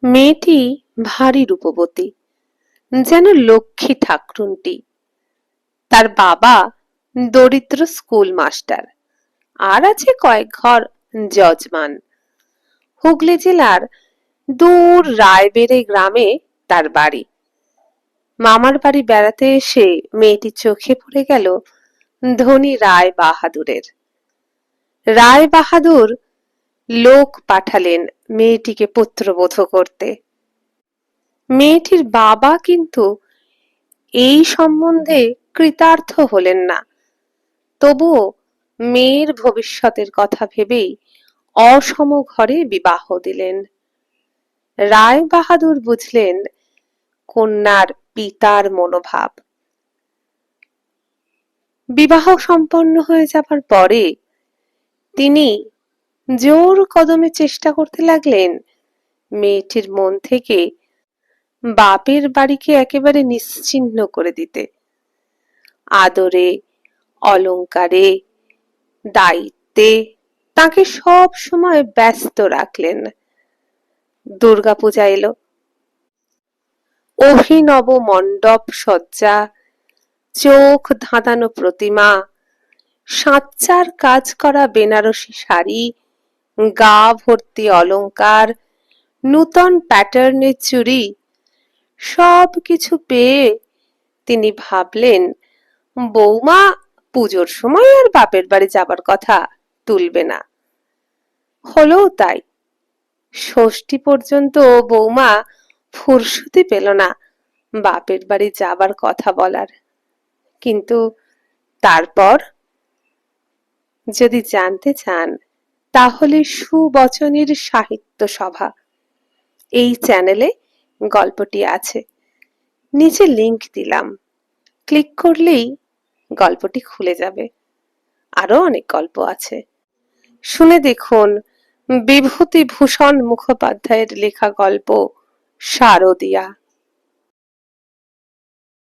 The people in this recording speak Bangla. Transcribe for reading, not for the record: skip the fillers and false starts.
মেয়েটি ভারী রূপবতী, যেন লক্ষ্মী ঠাকরুনটি। তার বাবা দরিদ্র স্কুল মাস্টার, আর আছে কয়েক ঘর যজমান। হুগলি জেলার দূর রায়বেড়ে গ্রামে তার বাড়ি। মামার বাড়ি বেড়াতে এসে মেয়েটি চোখে পড়ে গেল ধনী রায় বাহাদুরের। রায় বাহাদুর লোক পাঠালেন মেয়েটিকে পুত্রবধূ করতে। মেয়েটির বাবা কিন্তু এই সম্বন্ধে কৃতার্থ হলেন না। তবুও মেয়ের ভবিষ্যতের কথা ভেবেই অসম ঘরে বিবাহ দিলেন। রায় বাহাদুর বুঝলেন কন্যার পিতার মনোভাব। বিবাহ সম্পন্ন হয়ে যাবার পরে তিনি জোর কদমে চেষ্টা করতে লাগলেন মেয়েটির মন থেকে বাপের বাড়িকে একেবারে নিশ্চিহ্ন করে দিতে। আদরে, অলংকারে, দায়িত্বে তাকে সব সময় ব্যস্ত রাখলেন। দুর্গাপূজা এলো। অভিনব মণ্ডপ সজ্জা, চোখ ধাঁধানো প্রতিমা, সাঁচ্চার কাজ করা বেনারসি শাড়ি, গা ভর্তি অলংকার, নূতন প্যাটার্নের চুড়ি, সব কিছু পেয়ে তিনি ভাবলেন বৌমা পুজোর সময় আর বাপের বাড়ি যাবার কথা তুলবে না। হলোও তাই। ষষ্ঠী পর্যন্ত বৌমা ফুরসতি পেল না বাপের বাড়ি যাবার কথা বলার। কিন্তু তারপর যদি জানতে চান তাহলে সুবচনের সাহিত্য সভা এই চ্যানেলে গল্পটি আছে। নিচে লিংক দিলাম, ক্লিক করলেই গল্পটি খুলে যাবে। আরো অনেক গল্প আছে, শুনে দেখুন বিভূতিভূষণ মুখোপাধ্যায়ের লেখা গল্প শারদিয়া।